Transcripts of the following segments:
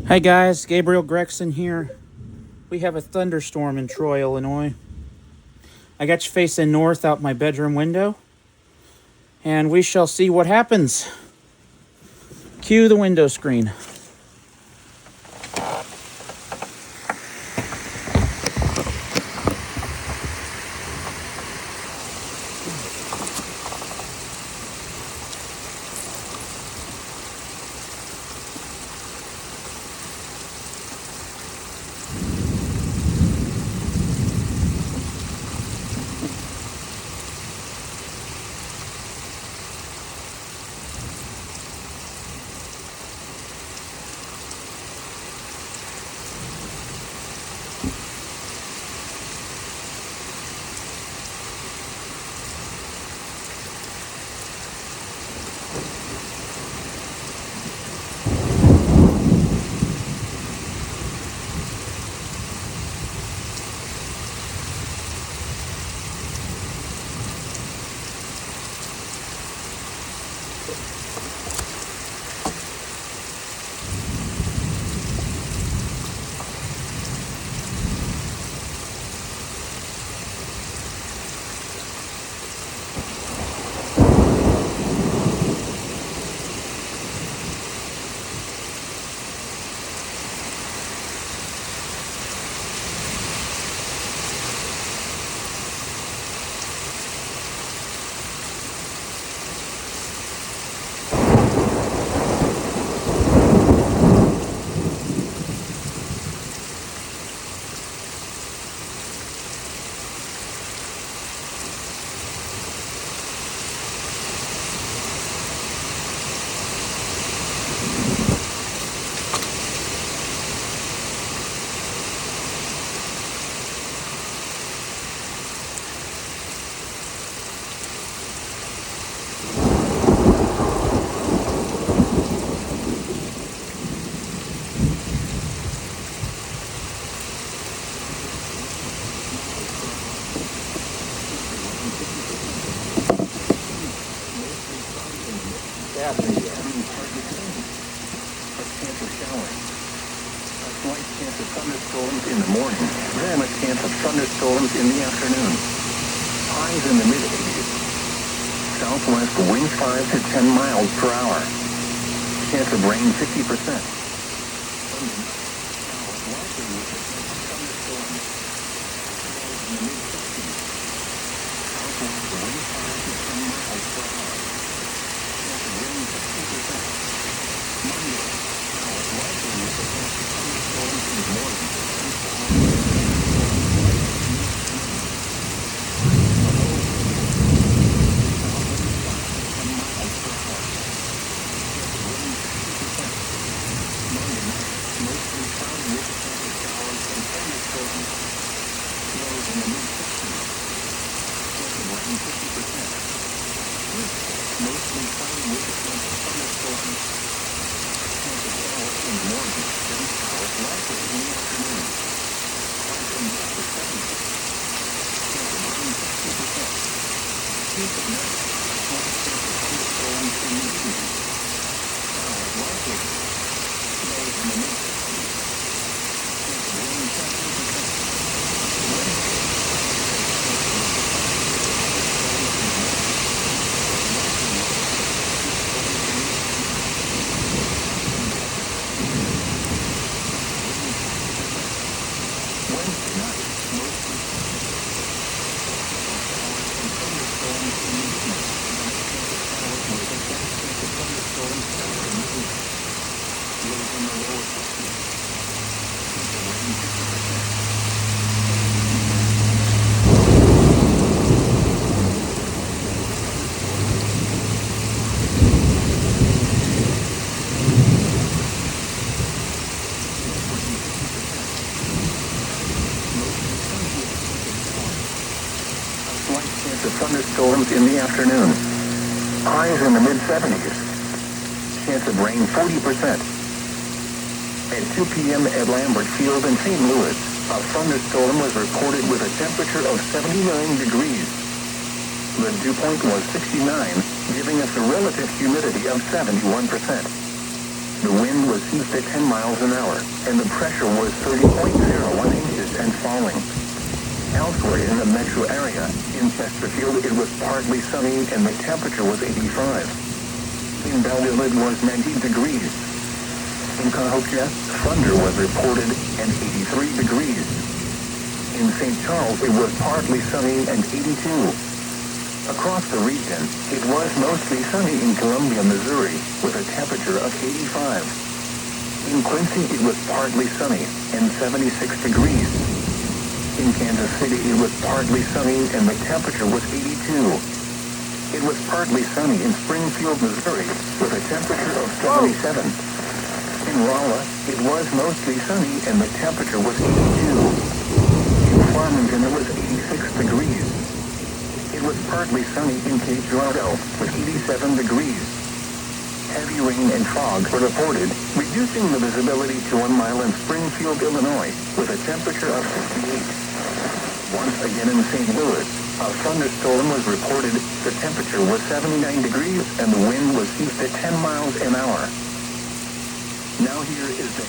Hi guys, Gabriel Gregson here. We have a thunderstorm in Troy, Illinois. I got you facing north out my bedroom window, and we shall see what happens. Cue the window screen. Chance of thunderstorms in the morning, then a chance of thunderstorms in the afternoon. Highs in the mid-80s. Southwest winds 5 to 10 miles per hour. Chance of rain 50%. Thunderstorms in the afternoon. Highs in the mid-70s. Chance of rain 40%. At 2 p.m. at Lambert Field in St. Louis, a thunderstorm was reported with a temperature of 79 degrees. The dew point was 69, giving us a relative humidity of 71%. The wind was east at 10 miles an hour, and the pressure was 30.01 inches and falling. Elsewhere in the metro area, in Chesterfield it was partly sunny and the temperature was 85. In Belleville it was 90 degrees. In Cahokia, thunder was reported and 83 degrees. In St. Charles it was partly sunny and 82. Across the region, it was mostly sunny in Columbia, Missouri, with a temperature of 85. In Quincy it was partly sunny and 76 degrees. In Kansas City, it was partly sunny and the temperature was 82. It was partly sunny in Springfield, Missouri, with a temperature of 77. In Rolla, it was mostly sunny and the temperature was 82. In Farmington, it was 86 degrees. It was partly sunny in Cape Girardeau, with 87 degrees. Heavy rain and fog were reported, reducing the visibility to 1 mile in Springfield, Illinois, with a temperature of 58. Once again in St. Louis, a thunderstorm was reported. The temperature was 79 degrees and the wind was east at 10 miles an hour. Now here is the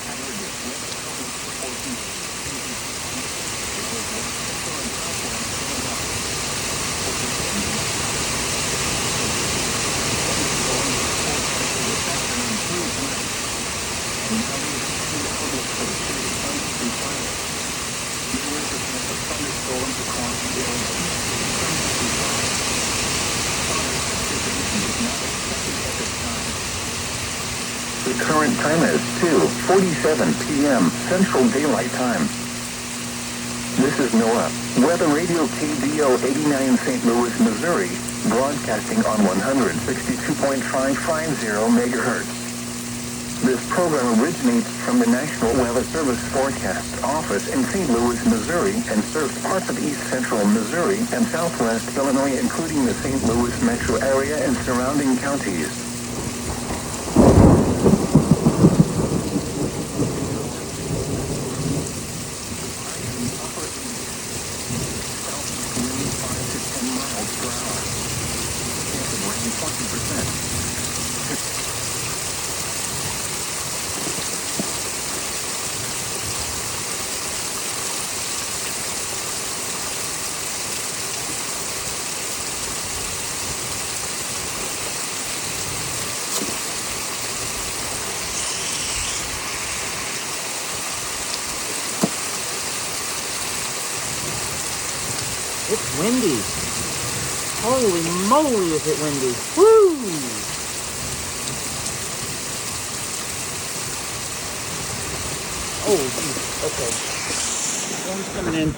The current time is 2:47 p.m. Central Daylight Time. This is NOAA, Weather Radio KDO 89 St. Louis, Missouri, broadcasting on 162.550 megahertz. This program originates from the National Weather Service Forecast Office in St. Louis, Missouri, and serves parts of east central Missouri and southwest Illinois, including the St. Louis metro area and surrounding counties. It's windy. Holy moly, is it windy. Woo! Oh, geez. Okay. Storm's coming in.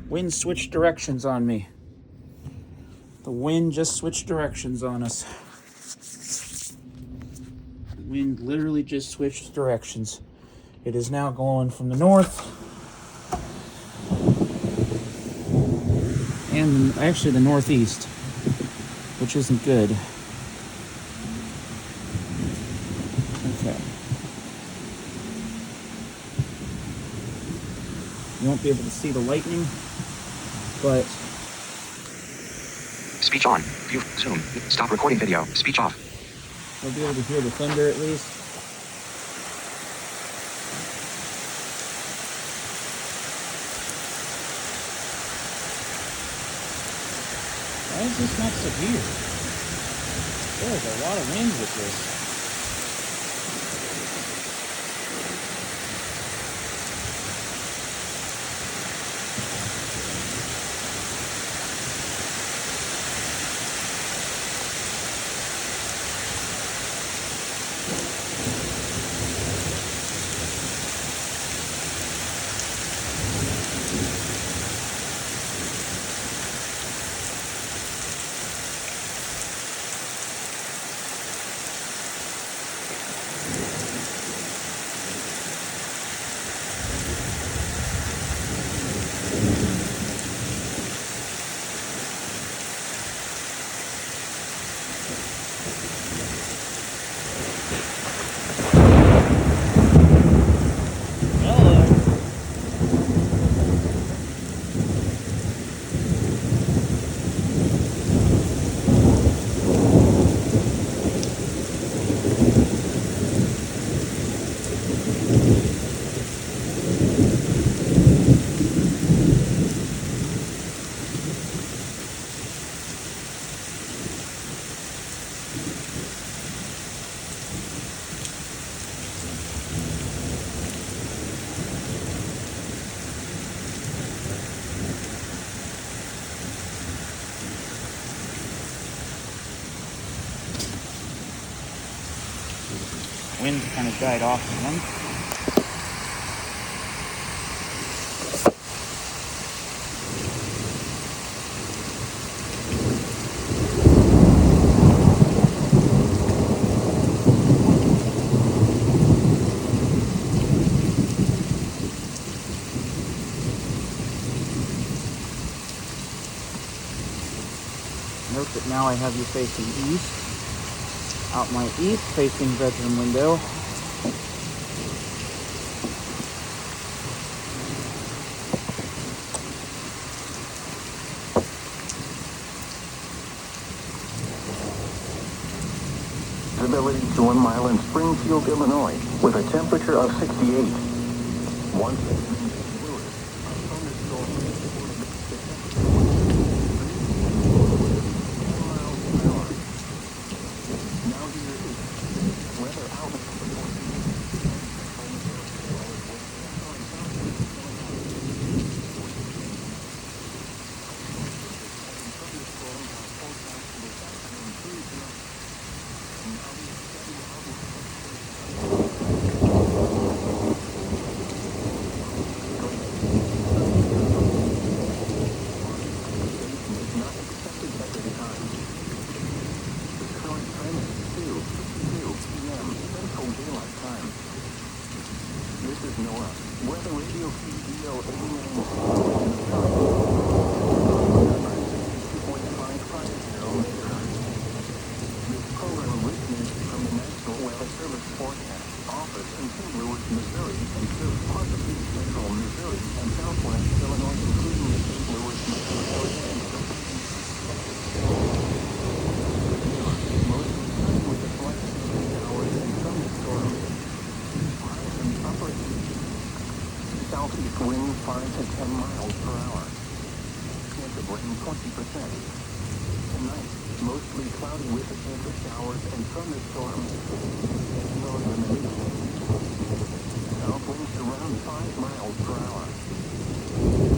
Wind switched directions on me. The wind just switched directions on us. The wind literally just switched directions. It is now going from the north and actually the northeast, which isn't good. Okay. You won't be able to see the lightning, but... Speech on. View. Zoom. Stop recording video. Speech off. We'll be able to hear the thunder at least. Why is this not severe? There's a lot of wind with this. Wind kind of died off again. Note that now I have you facing east. Out my east facing bedroom window. Visibility to 1 mile in Springfield, Illinois, with a temperature of 68. Once southeast wind 5 to 10 miles per hour. Chance of rain 20%. Tonight, mostly cloudy with a chance of showers and thunderstorms. Lows in the mid-60s. South winds around 5 miles per hour.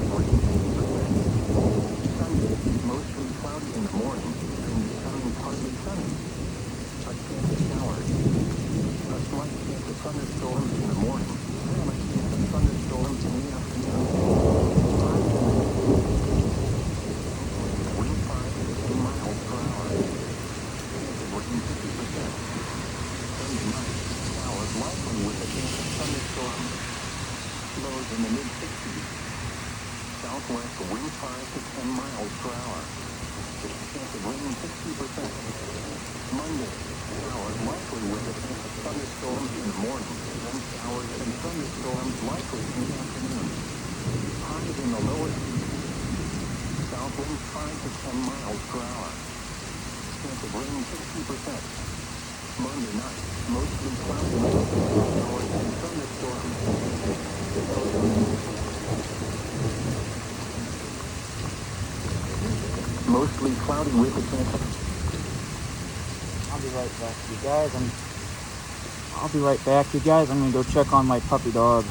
Rain 50%. Sunday, mostly cloudy in the morning and becoming partly sunny. A chance of showers. A slight chance of thunderstorms in the morning. And a chance of thunderstorms in the afternoon. Wind 5 to 10 miles per hour. Chance of rain 50%. Sunday night, showers likely with a chance of thunderstorms. Lows in the mid-60s. Southwest wind 5 to 10 miles per hour. Chance of rain 60%. Monday, showers likely with a chance of thunderstorms in the morning, then showers and thunderstorms likely in the afternoon. Highs in the lower 80s. South winds 5 to 10 miles per hour. Chance of rain 60%. Monday night, mostly cloudy with a chance of showers and thunderstorms. Mostly cloudy with a chance of... I'll be right back, you guys. I'll be right back, you guys. I'm gonna go check on my puppy dog.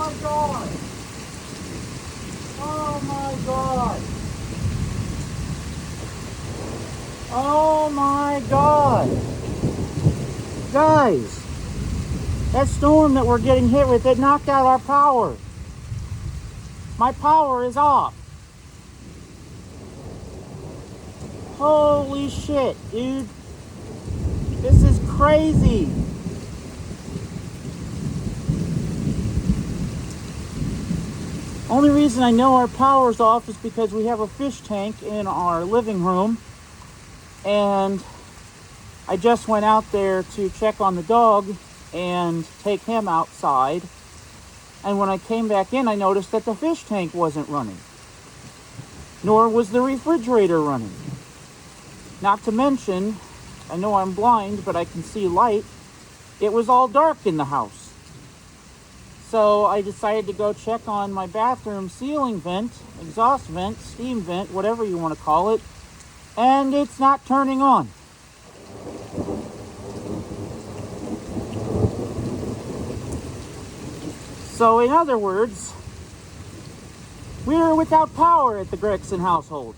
my God! Oh my God! Oh my God! Guys, that storm that we're getting hit with, it knocked out our power. My power is off. Holy shit, dude. This is crazy. Only reason I know our power's off is because we have a fish tank in our living room, and I just went out there to check on the dog and take him outside, and when I came back in I noticed that the fish tank wasn't running, nor was the refrigerator running. Not to mention, I know I'm blind but I can see light, it was all dark in the house. So I decided to go check on my bathroom ceiling vent, exhaust vent, steam vent, whatever you want to call it, and it's not turning on. So in other words, we're without power at the Gregson household.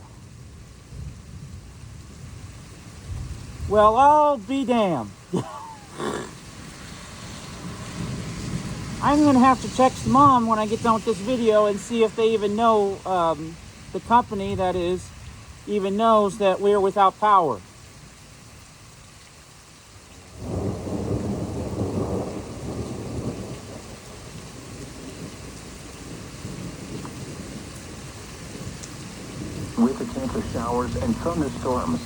Well, I'll be damned. I'm going to have to text Mom when I get done with this video and see if they even know, the company, that is, even knows that we're without power. With a chance of showers and thunderstorms.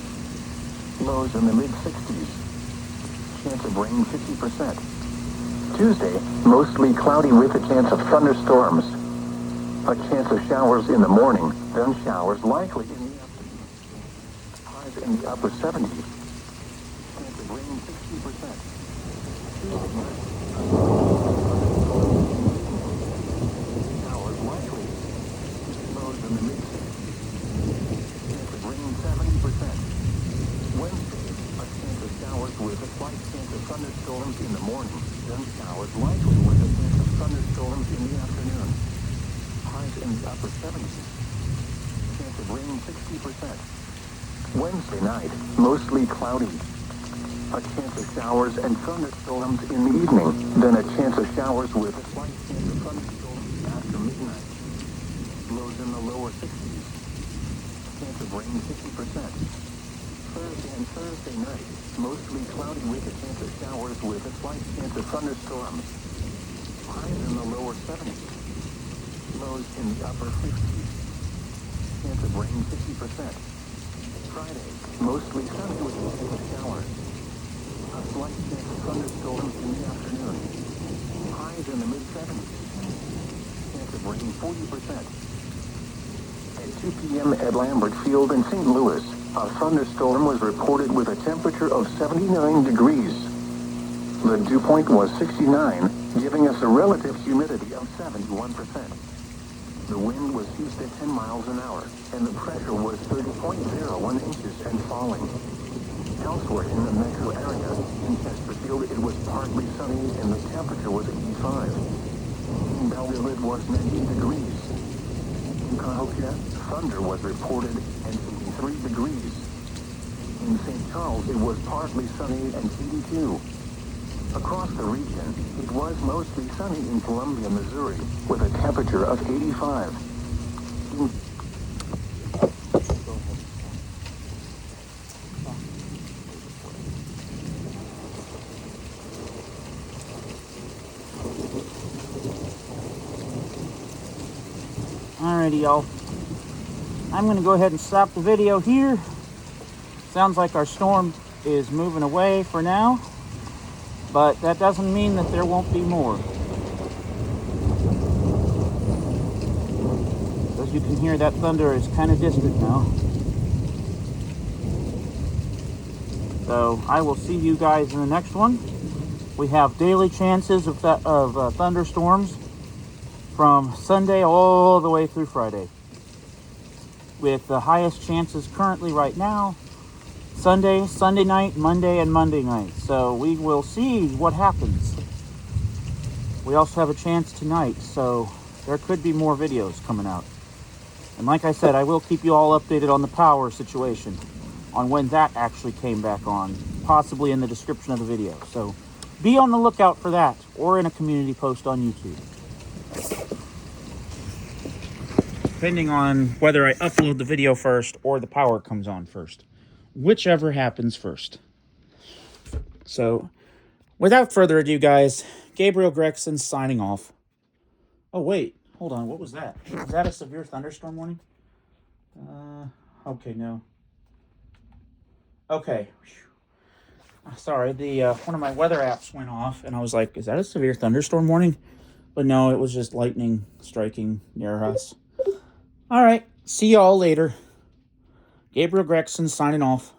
Lows in the mid-60s. Chance of rain 50%. Tuesday, mostly cloudy with a chance of thunderstorms. A chance of showers in the morning, then showers likely in the afternoon. Highs in the upper 70s. Chance of rain 60%. Tuesday night, showers likely. Lows in the mid-60s. Chance of rain 70%. Wednesday, a chance of showers with a slight chance of thunderstorms in the morning, then showers likely with a chance of thunderstorms in the afternoon. Highs in the upper 70s. Chance of rain 60%. Wednesday night, mostly cloudy. A chance of showers and thunderstorms in the evening, then a chance of showers with a slight chance of thunderstorms after midnight. Lows in the lower 60s. Chance of rain 50%. Thursday and Thursday night, mostly cloudy with a chance of showers with a slight chance of thunderstorms. Highs in the lower 70s. Lows in the upper 50s. Chance of rain 50%. Friday, mostly sunny with a chance of showers. A slight chance of thunderstorms in the afternoon. Highs in the mid-70s. Chance of rain 40%. At 2 p.m. at Lambert Field in St. Louis, a thunderstorm was reported with a temperature of 79 degrees. The dew point was 69, giving us a relative humidity of 71%. The wind was east at 10 miles an hour, and the pressure was 30.01 inches and falling. Elsewhere in the metro area, in Chesterfield, it was partly sunny and the temperature was 85. In Belleville, it was 90 degrees. In Cahokia, thunder was reported and 83 degrees. In St. Charles, it was partly sunny and 82. Across the region, it was mostly sunny in Columbia, Missouri, with a temperature of 85. Alrighty, y'all. I'm going to go ahead and stop the video here. Sounds like our storm is moving away for now, but that doesn't mean that there won't be more. As you can hear, that thunder is kind of distant now. So I will see you guys in the next one. We have daily chances of thunderstorms from Sunday all the way through Friday, with the highest chances currently right now Sunday, Sunday night, Monday, and Monday night. So we will see what happens. we also have a chance tonight, so there could be more videos coming out. And like I said, I will keep you all updated on the power situation, on when that actually came back on, possibly in the description of the video. So be on the lookout for that, or in a community post on YouTube. Depending on whether I upload the video first or the power comes on first. Whichever happens first. So, without further ado, guys, Gabriel Gregson signing off. Oh, wait. Hold on. What was that? Was that a severe thunderstorm warning? Okay, no. Okay. Sorry, the one of my weather apps went off, and I was like, is that a severe thunderstorm warning? But no, it was just lightning striking near us. All right. See y'all later. Gabriel Gregson signing off.